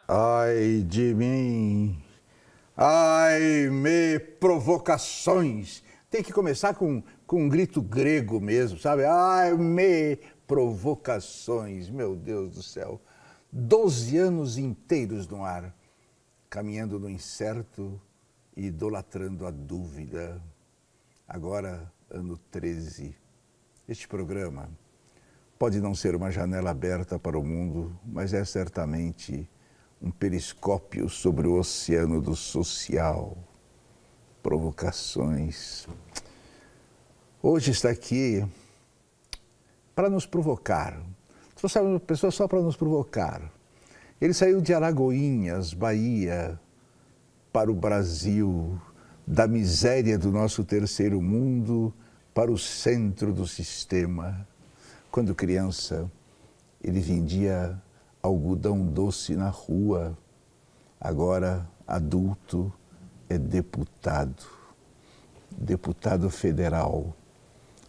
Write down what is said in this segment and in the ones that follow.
Ai de mim, ai me provocações. Tem que começar com um grito grego mesmo, sabe? Ai me provocações, meu Deus do céu. 12 anos inteiros no ar, caminhando no incerto e idolatrando a dúvida. Agora, ano 13. Este programa pode não ser uma janela aberta para o mundo, mas é certamente um periscópio sobre o oceano do social. Provocações. Hoje está aqui para nos provocar. Trouxe uma pessoa só para nos provocar. Ele saiu de Alagoinhas, Bahia, para o Brasil, da miséria do nosso terceiro mundo para o centro do sistema. Quando criança, ele vendia algodão doce na rua. Agora, adulto, é deputado. Deputado federal.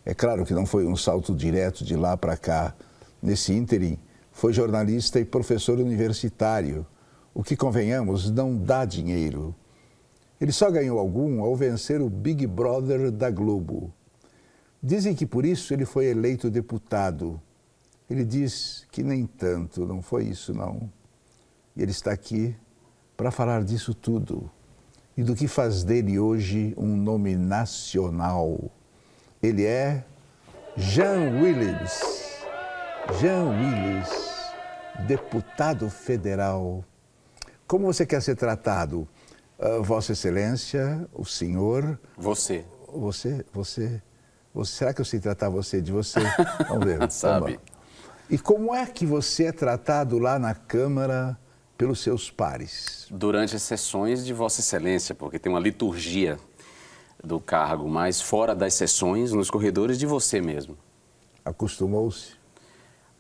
É claro que não foi um salto direto de lá para cá. Nesse ínterim, foi jornalista e professor universitário. O que, convenhamos, não dá dinheiro. Ele só ganhou algum ao vencer o Big Brother da Globo. Dizem que por isso ele foi eleito deputado. Ele diz que nem tanto, não foi isso não. E ele está aqui para falar disso tudo e do que faz dele hoje um nome nacional. Ele é Jean Willis. Jean Willis, deputado federal. Como você quer ser tratado? Vossa Excelência, o senhor... Você. Você. Será que eu sei tratar você de você? Vamos ver. Sabe. E como é que você é tratado lá na Câmara pelos seus pares? Durante as sessões de Vossa Excelência, porque tem uma liturgia do cargo, mas fora das sessões, nos corredores de você mesmo. Acostumou-se?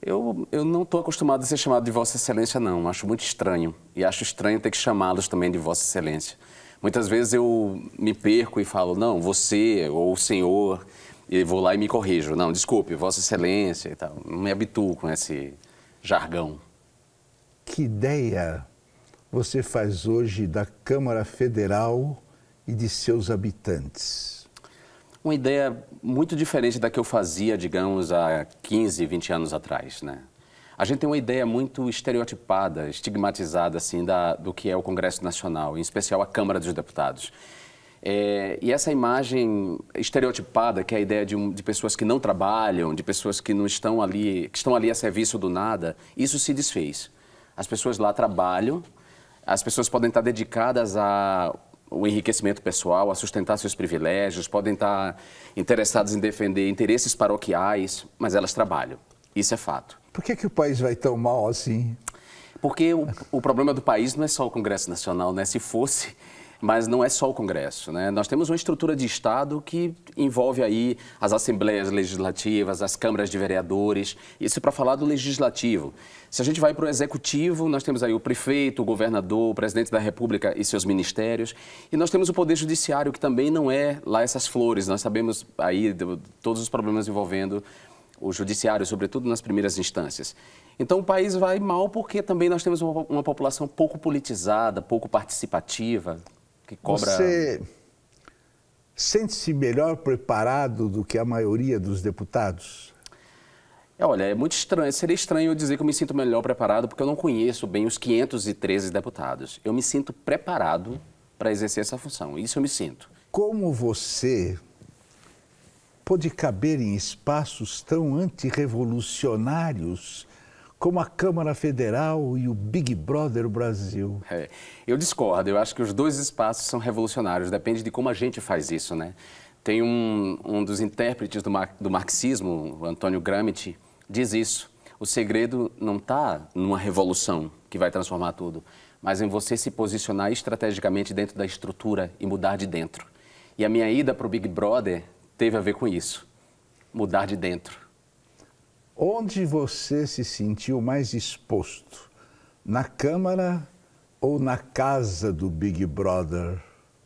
Eu não estou acostumado a ser chamado de Vossa Excelência, não. Acho muito estranho. E acho estranho ter que chamá-los também de Vossa Excelência. Muitas vezes eu me perco e falo, não, você ou o senhor... E vou lá e me corrijo. Não, desculpe, Vossa Excelência e tal. Não me habituo com esse jargão. Que ideia você faz hoje da Câmara Federal e de seus habitantes? Uma ideia muito diferente da que eu fazia, digamos, há 15, 20 anos atrás, né? A gente tem uma ideia muito estereotipada, estigmatizada, assim, do que é o Congresso Nacional, em especial a Câmara dos Deputados. E essa imagem estereotipada, que é a ideia de pessoas que não trabalham, de pessoas que não estão ali, que estão ali a serviço do nada, isso se desfez. As pessoas lá trabalham, as pessoas podem estar dedicadas ao enriquecimento pessoal, a sustentar seus privilégios, podem estar interessadas em defender interesses paroquiais, mas elas trabalham. Isso é fato. Por que o país vai tão mal assim? Porque o problema do país não é só o Congresso Nacional, né? Se fosse... Mas não é só o Congresso, né? Nós temos uma estrutura de Estado que envolve aí as assembleias legislativas, as câmaras de vereadores, isso para falar do legislativo. Se a gente vai para o executivo, nós temos aí o prefeito, o governador, o presidente da República e seus ministérios, e nós temos o poder judiciário, que também não é lá essas flores. Nós sabemos aí todos os problemas envolvendo o judiciário, sobretudo nas primeiras instâncias. Então o país vai mal porque também nós temos uma população pouco politizada, pouco participativa, que cobra... Você sente-se melhor preparado do que a maioria dos deputados? Olha, é muito estranho. Seria estranho eu dizer que eu me sinto melhor preparado porque eu não conheço bem os 513 deputados. Eu me sinto preparado para exercer essa função. Isso eu me sinto. Como você pôde caber em espaços tão antirrevolucionários como a Câmara Federal e o Big Brother Brasil? Eu discordo. Eu acho que os dois espaços são revolucionários. Depende de como a gente faz isso, né? Tem um dos intérpretes do marxismo, o Antônio Gramsci, diz isso. O segredo não está numa revolução que vai transformar tudo, mas em você se posicionar estrategicamente dentro da estrutura e mudar de dentro. E a minha ida para o Big Brother teve a ver com isso. Mudar de dentro. Onde você se sentiu mais exposto? Na Câmara ou na casa do Big Brother?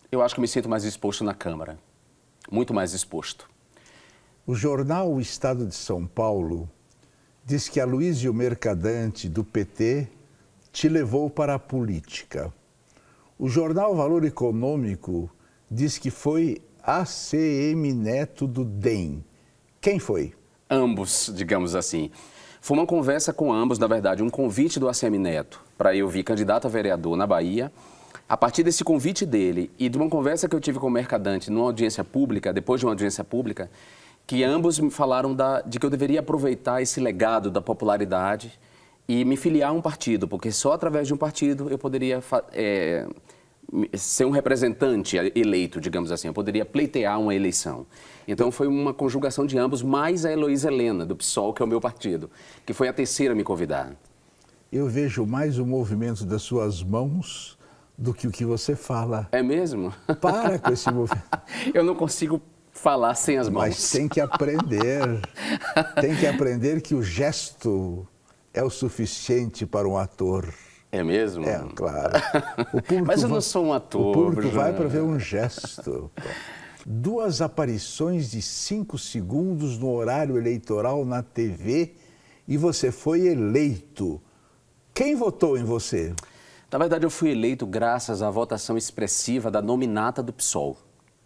Eu acho que eu me sinto mais exposto na Câmara. Muito mais exposto. O jornal O Estado de São Paulo diz que Aloysio Mercadante, do PT, te levou para a política? O jornal Valor Econômico diz que foi ACM Neto do DEM. Quem foi? Ambos, digamos assim. Foi uma conversa com ambos, na verdade, um convite do ACM Neto para eu vir candidato a vereador na Bahia. A partir desse convite dele e de uma conversa que eu tive com o Mercadante numa audiência pública, depois de uma audiência pública, que ambos me falaram de que eu deveria aproveitar esse legado da popularidade e me filiar a um partido, porque só através de um partido eu poderia ser um representante eleito, digamos assim, eu poderia pleitear uma eleição. Então foi uma conjugação de ambos, mais a Heloísa Helena, do PSOL, que é o meu partido, que foi a terceira a me convidar. Eu vejo mais o movimento das suas mãos do que o que você fala. É mesmo? Para com esse movimento. Eu não consigo falar sem as mãos. Mas tem que aprender. Tem que aprender que o gesto é o suficiente para um ator. É mesmo? É, claro. Mas eu não sou um ator. O público vai para ver um gesto. 2 aparições de 5 segundos no horário eleitoral na TV e você foi eleito. Quem votou em você? Na verdade, eu fui eleito graças à votação expressiva da nominata do PSOL,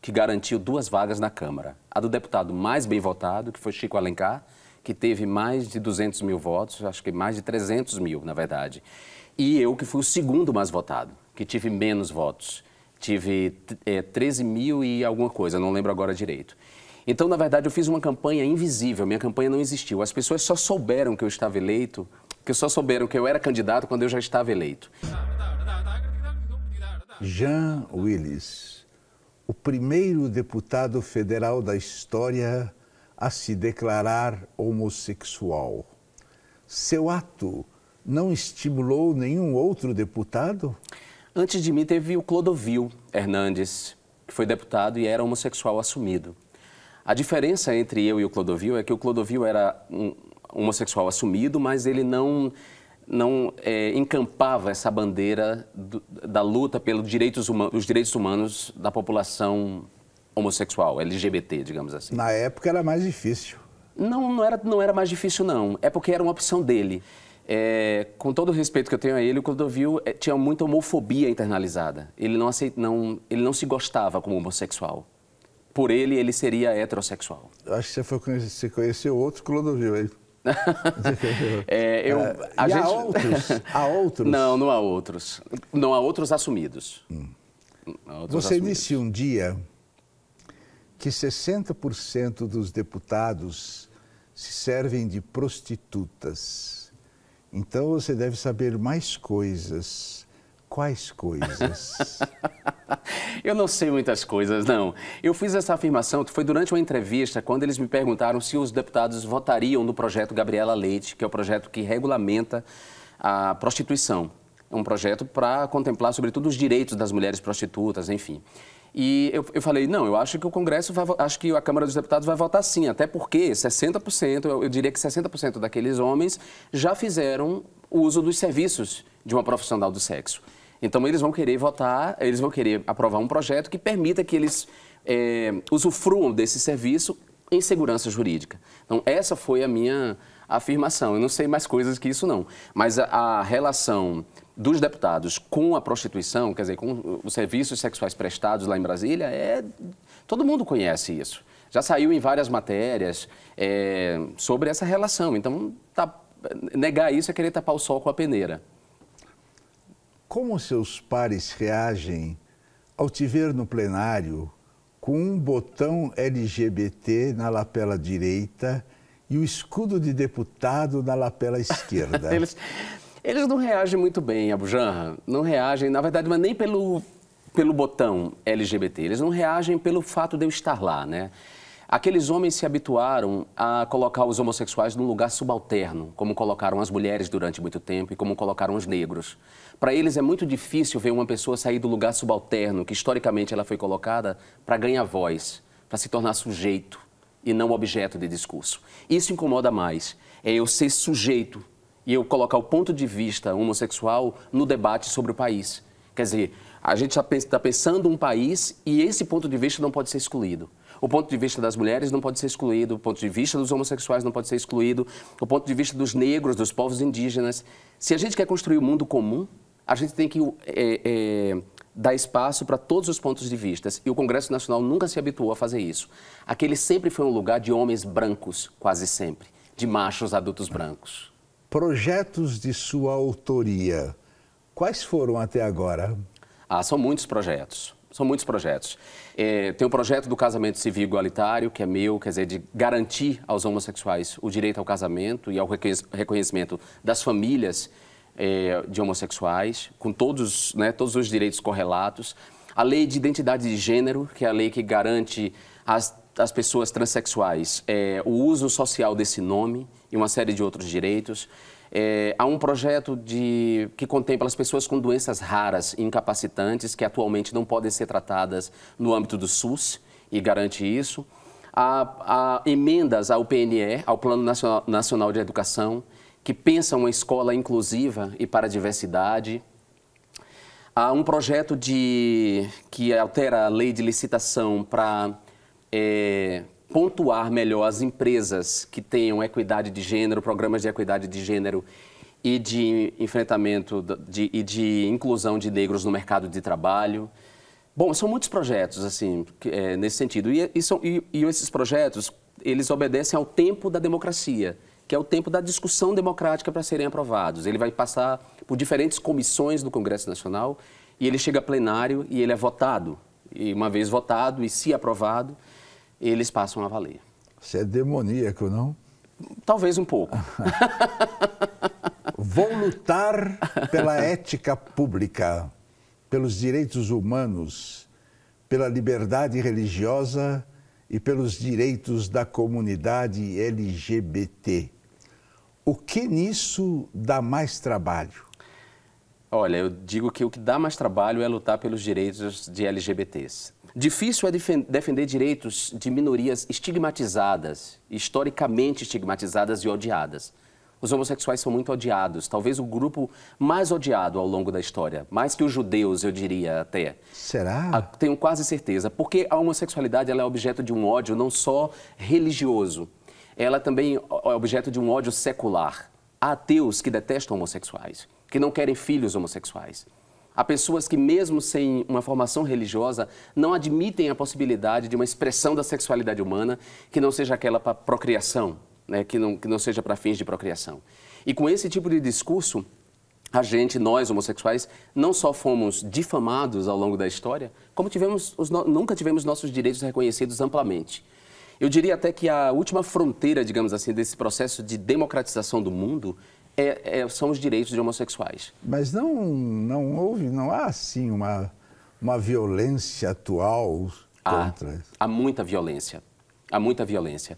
que garantiu 2 vagas na Câmara. A do deputado mais bem votado, que foi Chico Alencar, que teve mais de 200 mil votos, acho que mais de 300 mil, na verdade. E eu, que fui o segundo mais votado, que tive menos votos. Tive 13 mil e alguma coisa, não lembro agora direito. Então, na verdade, eu fiz uma campanha invisível, minha campanha não existiu. As pessoas só souberam que eu estava eleito, só souberam que eu era candidato quando eu já estava eleito. Jean Willis, o primeiro deputado federal da história a se declarar homossexual. Seu ato não estimulou nenhum outro deputado? Antes de mim teve o Clodovil Hernandes, que foi deputado e era homossexual assumido. A diferença entre eu e o Clodovil é que o Clodovil era um homossexual assumido, mas ele não encampava essa bandeira da luta pelos direitos humanos da população homossexual, LGBT, digamos assim. Na época era mais difícil. Não era mais difícil, não. É porque era uma opção dele. Com todo o respeito que eu tenho a ele, o Clodovil tinha muita homofobia internalizada. Ele não se gostava como homossexual. Por ele seria heterossexual. Acho que você conheceu outro Clodovil aí. Há outros? Não há outros. Não há outros assumidos. Você disse um dia que 60% dos deputados se servem de prostitutas. Então você deve saber mais coisas. Quais coisas? Eu não sei muitas coisas, não. Eu fiz essa afirmação, foi durante uma entrevista, quando eles me perguntaram se os deputados votariam no projeto Gabriela Leite, que é o projeto que regulamenta a prostituição. É um projeto para contemplar, sobretudo, os direitos das mulheres prostitutas, enfim. E eu falei, não, eu acho que o Congresso acho que a Câmara dos Deputados vai votar sim, até porque 60%, eu diria que 60% daqueles homens já fizeram uso dos serviços de uma profissional do sexo. Então, eles vão querer votar, eles vão querer aprovar um projeto que permita que eles usufruam desse serviço em segurança jurídica. Então, essa foi a minha afirmação. Eu não sei mais coisas que isso, não. Mas a relação dos deputados com a prostituição, quer dizer, com os serviços sexuais prestados lá em Brasília, todo mundo conhece isso. Já saiu em várias matérias sobre essa relação. Então, negar isso é querer tapar o sol com a peneira. Como seus pares reagem ao te ver no plenário com um botão LGBT na lapela direita e o escudo de deputado na lapela esquerda? Eles não reagem muito bem, Abujamra. Não reagem, na verdade, mas nem pelo botão LGBT. Eles não reagem pelo fato de eu estar lá, né? Aqueles homens se habituaram a colocar os homossexuais num lugar subalterno, como colocaram as mulheres durante muito tempo e como colocaram os negros. Para eles é muito difícil ver uma pessoa sair do lugar subalterno, que historicamente ela foi colocada para ganhar voz, para se tornar sujeito e não objeto de discurso. Isso incomoda mais, é eu ser sujeito e eu colocar o ponto de vista homossexual no debate sobre o país. Quer dizer, a gente está pensando um país e esse ponto de vista não pode ser excluído. O ponto de vista das mulheres não pode ser excluído, o ponto de vista dos homossexuais não pode ser excluído, o ponto de vista dos negros, dos povos indígenas. Se a gente quer construir um mundo comum, a gente tem que dar espaço para todos os pontos de vista. E o Congresso Nacional nunca se habituou a fazer isso. Aquele sempre foi um lugar de homens brancos, quase sempre, de machos adultos brancos. Projetos de sua autoria, quais foram até agora? São muitos projetos. São muitos projetos. Tem o projeto do casamento civil igualitário, que é meu, quer dizer, de garantir aos homossexuais o direito ao casamento e ao reconhecimento das famílias de homossexuais, com todos os direitos correlatos. A lei de identidade de gênero, que é a lei que garante às pessoas transexuais o uso social desse nome e uma série de outros direitos. Há um projeto que contempla as pessoas com doenças raras e incapacitantes que atualmente não podem ser tratadas no âmbito do SUS e garante isso. Há emendas ao PNE, ao Plano Nacional de Educação, que pensa uma escola inclusiva e para a diversidade. Há um projeto que altera a lei de licitação para pontuar melhor as empresas que tenham equidade de gênero, programas de equidade de gênero e de enfrentamento e de inclusão de negros no mercado de trabalho. Bom, são muitos projetos, assim, nesse sentido. E esses projetos, eles obedecem ao tempo da democracia, que é o tempo da discussão democrática para serem aprovados. Ele vai passar por diferentes comissões do Congresso Nacional e ele chega a plenário e ele é votado. E uma vez votado e se aprovado, eles passam a valer. Você é demoníaco, não? Talvez um pouco. Vou lutar pela ética pública, pelos direitos humanos, pela liberdade religiosa e pelos direitos da comunidade LGBT. O que nisso dá mais trabalho? Olha, eu digo que o que dá mais trabalho é lutar pelos direitos de LGBTs. Difícil é defender direitos de minorias estigmatizadas, historicamente estigmatizadas e odiadas. Os homossexuais são muito odiados, talvez o grupo mais odiado ao longo da história, mais que os judeus, eu diria até. Será? Tenho quase certeza, porque a homossexualidade ela é objeto de um ódio não só religioso, ela também é objeto de um ódio secular. Há ateus que detestam homossexuais, que não querem filhos homossexuais. Há pessoas que, mesmo sem uma formação religiosa, não admitem a possibilidade de uma expressão da sexualidade humana que não seja aquela para procriação, né? que não seja para fins de procriação. E com esse tipo de discurso, nós homossexuais, não só fomos difamados ao longo da história, como nunca tivemos nossos direitos reconhecidos amplamente. Eu diria até que a última fronteira, digamos assim, desse processo de democratização do mundo são os direitos de homossexuais. Mas não há assim uma violência atual contra... Há muita violência. Há muita violência.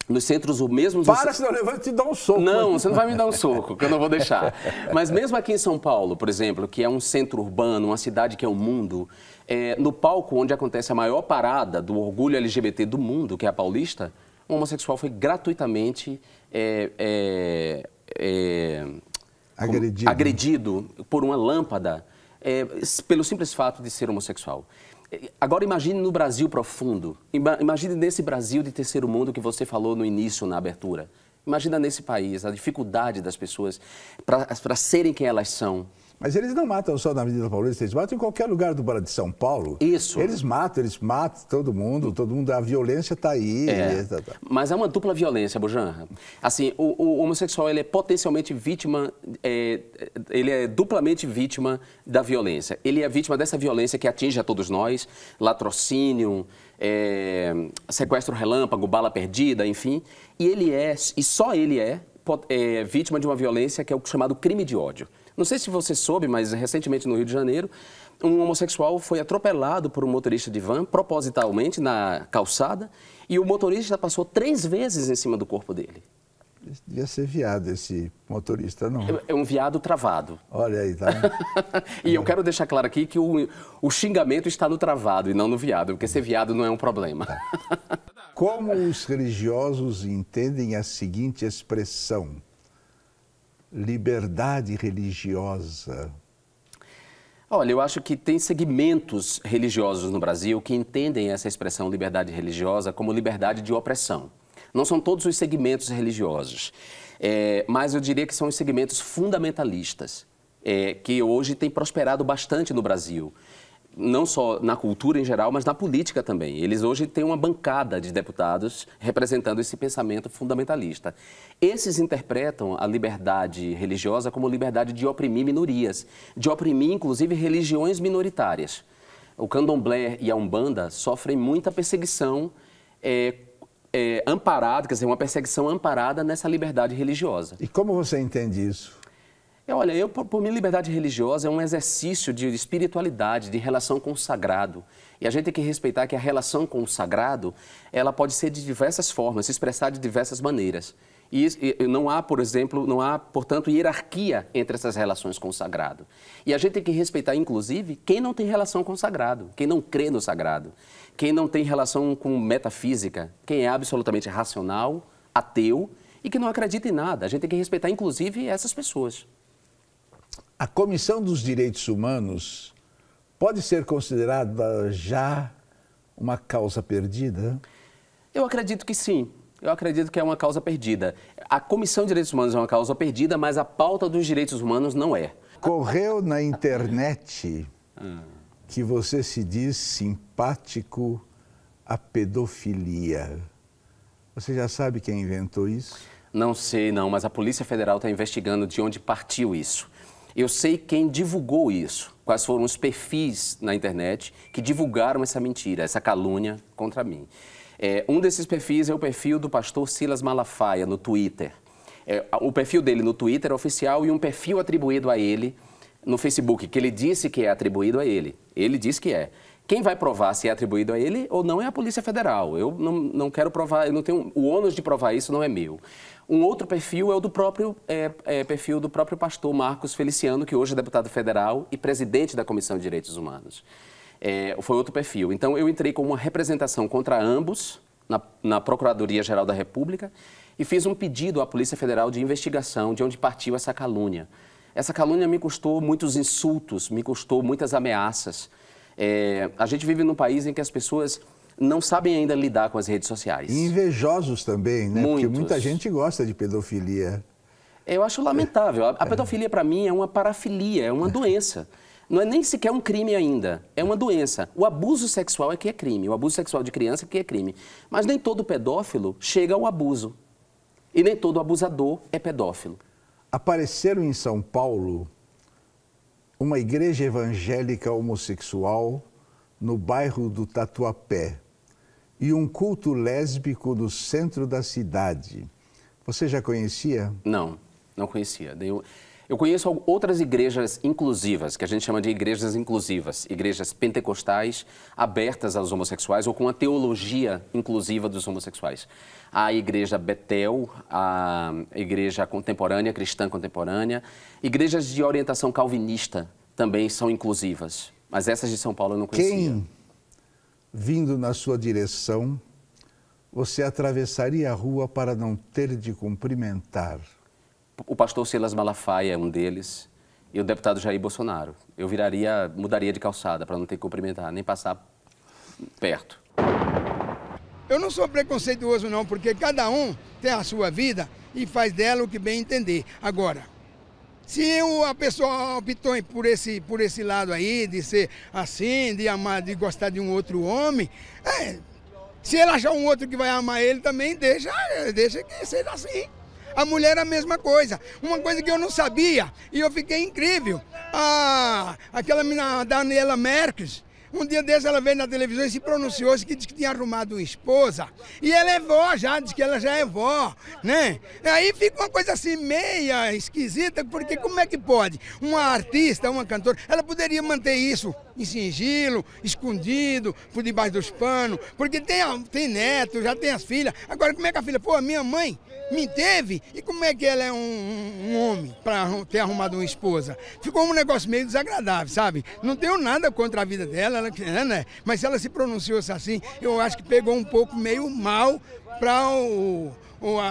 Nos centros, o mesmo... Senão eu vou te dar um soco. Não, você não vai me dar um soco, que eu não vou deixar. Mas mesmo aqui em São Paulo, por exemplo, que é um centro urbano, uma cidade que é o mundo, no palco onde acontece a maior parada do orgulho LGBT do mundo, que é a Paulista, um homossexual foi gratuitamente agredido por uma lâmpada pelo simples fato de ser homossexual. Agora imagine no Brasil profundo, imagine nesse Brasil de terceiro mundo que você falou no início, na abertura. Imagina nesse país a dificuldade das pessoas para serem quem elas são. Mas eles não matam só na Avenida Paulista, eles matam em qualquer lugar de São Paulo. Isso. Eles matam todo mundo, a violência está aí. Mas é uma dupla violência, Bujanra. Assim, o homossexual ele é potencialmente vítima, ele é duplamente vítima da violência. Ele é vítima dessa violência que atinge a todos nós, latrocínio, sequestro relâmpago, bala perdida, enfim. E só ele é vítima de uma violência que é o chamado crime de ódio. Não sei se você soube, mas recentemente no Rio de Janeiro, um homossexual foi atropelado por um motorista de van, propositalmente, na calçada, e o motorista passou 3 vezes em cima do corpo dele. Devia ser viado esse motorista, não? É um viado travado. Olha aí, tá? E eu quero deixar claro aqui que o xingamento está no travado e não no viado, porque ser viado não é um problema. Como os religiosos entendem a seguinte expressão? Liberdade religiosa. Olha, eu acho que tem segmentos religiosos no Brasil que entendem essa expressão liberdade religiosa como liberdade de opressão. Não são todos os segmentos religiosos, mas eu diria que são os segmentos fundamentalistas, que hoje têm prosperado bastante no Brasil. Não só na cultura em geral, mas na política também. Eles hoje têm uma bancada de deputados representando esse pensamento fundamentalista. Esses interpretam a liberdade religiosa como liberdade de oprimir minorias, de oprimir, inclusive, religiões minoritárias. O candomblé e a umbanda sofrem muita perseguição amparada, quer dizer, uma perseguição amparada nessa liberdade religiosa. E como você entende isso? Olha, por mim, liberdade religiosa é um exercício de espiritualidade, de relação com o sagrado. E a gente tem que respeitar que a relação com o sagrado, ela pode ser de diversas formas, se expressar de diversas maneiras. E não há, por exemplo, portanto, hierarquia entre essas relações com o sagrado. E a gente tem que respeitar, inclusive, quem não tem relação com o sagrado, quem não crê no sagrado, quem não tem relação com metafísica, quem é absolutamente racional, ateu e que não acredita em nada. A gente tem que respeitar, inclusive, essas pessoas. A Comissão dos Direitos Humanos pode ser considerada já uma causa perdida? Eu acredito que sim. Eu acredito que é uma causa perdida. A Comissão de Direitos Humanos é uma causa perdida, mas a pauta dos direitos humanos não é. Correu na internet que você se diz simpático à pedofilia. Você já sabe quem inventou isso? Não sei, não, mas a Polícia Federal está investigando de onde partiu isso. Eu sei quem divulgou isso, quais foram os perfis na internet que divulgaram essa mentira, essa calúnia contra mim. Um desses perfis é o perfil do pastor Silas Malafaia, no Twitter. O perfil dele no Twitter é oficial e um perfil atribuído a ele no Facebook, que ele disse que é atribuído a ele. Ele diz que é. Quem vai provar se é atribuído a ele ou não é a Polícia Federal. Eu não quero provar, eu não tenho, o ônus de provar isso não é meu. Um outro perfil é o do próprio perfil do próprio pastor Marcos Feliciano, que hoje é deputado federal e presidente da Comissão de Direitos Humanos. Foi outro perfil. Então, eu entrei com uma representação contra ambos na Procuradoria-Geral da República e fiz um pedido à Polícia Federal de investigação de onde partiu essa calúnia. Essa calúnia me custou muitos insultos, me custou muitas ameaças. A gente vive num país em que as pessoas não sabem ainda lidar com as redes sociais. E invejosos também, né? Muitos. Porque muita gente gosta de pedofilia. Eu acho lamentável. A pedofilia, para mim, é uma parafilia, é uma doença. Não é nem sequer um crime ainda, é uma doença. O abuso sexual é que é crime, o abuso sexual de criança é que é crime. Mas nem todo pedófilo chega ao abuso. E nem todo abusador é pedófilo. Apareceram em São Paulo uma igreja evangélica homossexual no bairro do Tatuapé e um culto lésbico no centro da cidade. Você já conhecia? Não conhecia. Eu conheço outras igrejas inclusivas, que a gente chama de igrejas inclusivas, igrejas pentecostais abertas aos homossexuais ou com a teologia inclusiva dos homossexuais. A igreja Betel, a igreja contemporânea, cristã contemporânea, igrejas de orientação calvinista também são inclusivas, mas essas de São Paulo eu não conhecia. Quem, vindo na sua direção, você atravessaria a rua para não ter de cumprimentar? O pastor Silas Malafaia é um deles e o deputado Jair Bolsonaro. Eu mudaria de calçada para não ter que cumprimentar, nem passar perto. Eu não sou preconceituoso não, porque cada um tem a sua vida e faz dela o que bem entender. Agora, se a pessoa optou por esse lado aí, de ser assim, de amar, de gostar de um outro homem, se ela achar um outro que vai amar ele também, deixa que seja assim. A mulher é a mesma coisa. Uma coisa que eu não sabia e eu fiquei incrível. Aquela menina, Daniela Merques, um dia desse ela veio na televisão e se pronunciou, que disse que tinha arrumado uma esposa. E ela é vó já, diz que ela já é vó, né? Aí fica uma coisa assim meia esquisita, porque como é que pode? Uma artista, uma cantora, ela poderia manter isso em sigilo, escondido, por debaixo dos panos, porque tem neto, já tem as filhas. Agora como é que a filha, pô, a minha mãe me teve, e como é que ela é um homem? para ter arrumado uma esposa. Ficou um negócio meio desagradável, sabe? Não tenho nada contra a vida dela, né? Mas se ela se pronunciou assim, eu acho que pegou um pouco meio mal para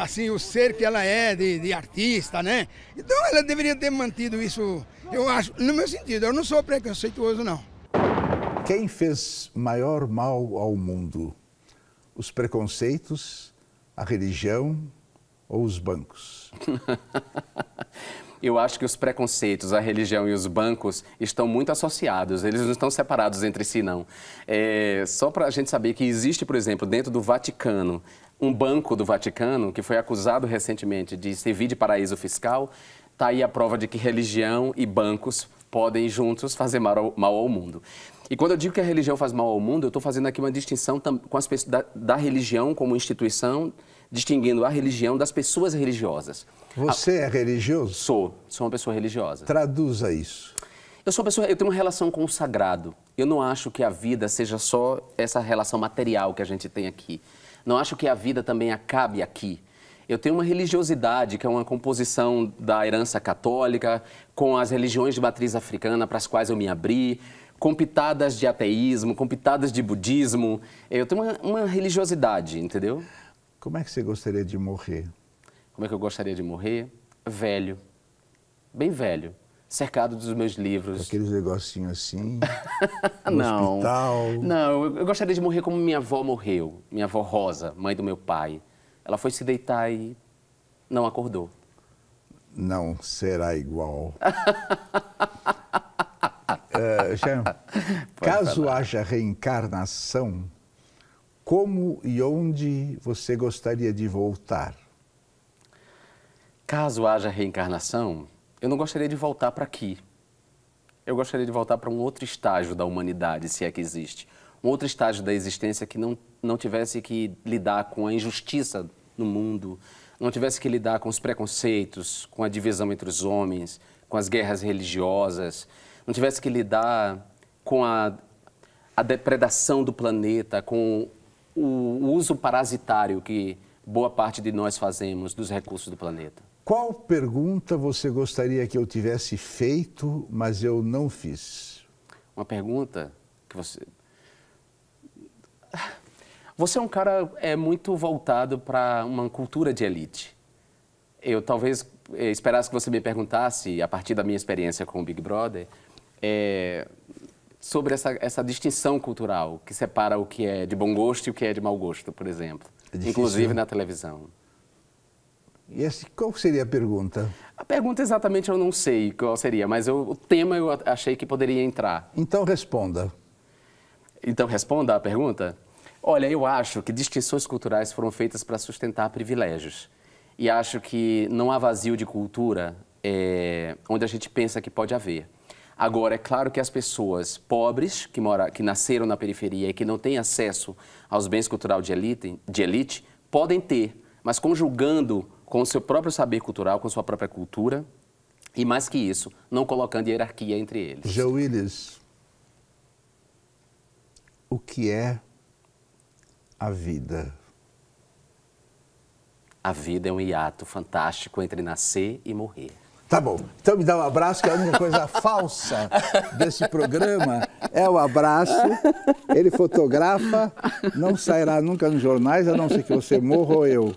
assim, o ser que ela é de artista, né? Então ela deveria ter mantido isso, eu acho, no meu sentido. Eu não sou preconceituoso, não. Quem fez maior mal ao mundo? Os preconceitos, a religião ou os bancos? Eu acho que os preconceitos, a religião e os bancos estão muito associados, eles não estão separados entre si, não. Só para a gente saber que existe, por exemplo, dentro do Vaticano, um banco do Vaticano que foi acusado recentemente de servir de paraíso fiscal, está aí a prova de que religião e bancos podem juntos fazer mal ao mundo. E quando eu digo que a religião faz mal ao mundo, eu estou fazendo aqui uma distinção com as pessoas da religião como instituição, distinguindo a religião das pessoas religiosas. Você é religioso? Sou uma pessoa religiosa. Traduza isso. Eu tenho uma relação com o sagrado. Eu não acho que a vida seja só essa relação material que a gente tem aqui. Não acho que a vida também acabe aqui. Eu tenho uma religiosidade, que é uma composição da herança católica, com as religiões de matriz africana para as quais eu me abri, com pitadas de ateísmo, com pitadas de budismo. Eu tenho uma religiosidade, entendeu? Como é que você gostaria de morrer? Como é que eu gostaria de morrer? Velho. Bem velho. Cercado dos meus livros. Aqueles negocinhos assim, no hospital. Não, eu gostaria de morrer como minha avó morreu. Minha avó Rosa, mãe do meu pai. Ela foi se deitar e não acordou. Não será igual. Jean, caso haja reencarnação, como e onde você gostaria de voltar? Caso haja reencarnação, eu não gostaria de voltar para aqui. Eu gostaria de voltar para um outro estágio da humanidade, se é que existe. Um outro estágio da existência que não tivesse que lidar com a injustiça no mundo, não tivesse que lidar com os preconceitos, com a divisão entre os homens, com as guerras religiosas, não tivesse que lidar com a depredação do planeta, com o uso parasitário que boa parte de nós fazemos dos recursos do planeta. Qual pergunta você gostaria que eu tivesse feito, mas eu não fiz? Uma pergunta que você... Você é um cara muito voltado para uma cultura de elite. Eu talvez esperasse que você me perguntasse, a partir da minha experiência com o Big Brother, sobre essa distinção cultural que separa o que é de bom gosto e o que é de mau gosto, por exemplo. Inclusive na televisão. E qual seria a pergunta? A pergunta exatamente eu não sei qual seria, mas o tema eu achei que poderia entrar. Então responda. Então responda a pergunta? Olha, eu acho que distinções culturais foram feitas para sustentar privilégios. E acho que não há vazio de cultura onde a gente pensa que pode haver. Agora, é claro que as pessoas pobres, que nasceram na periferia e que não têm acesso aos bens culturais de elite, podem ter, mas conjugando com o seu próprio saber cultural, com sua própria cultura, e mais que isso, não colocando hierarquia entre eles. Jean Willis, o que é a vida? A vida é um hiato fantástico entre nascer e morrer. Tá bom, então me dá um abraço, que a única coisa falsa desse programa é o abraço. Ele fotografa, não sairá nunca nos jornais, a não ser que você morra ou eu.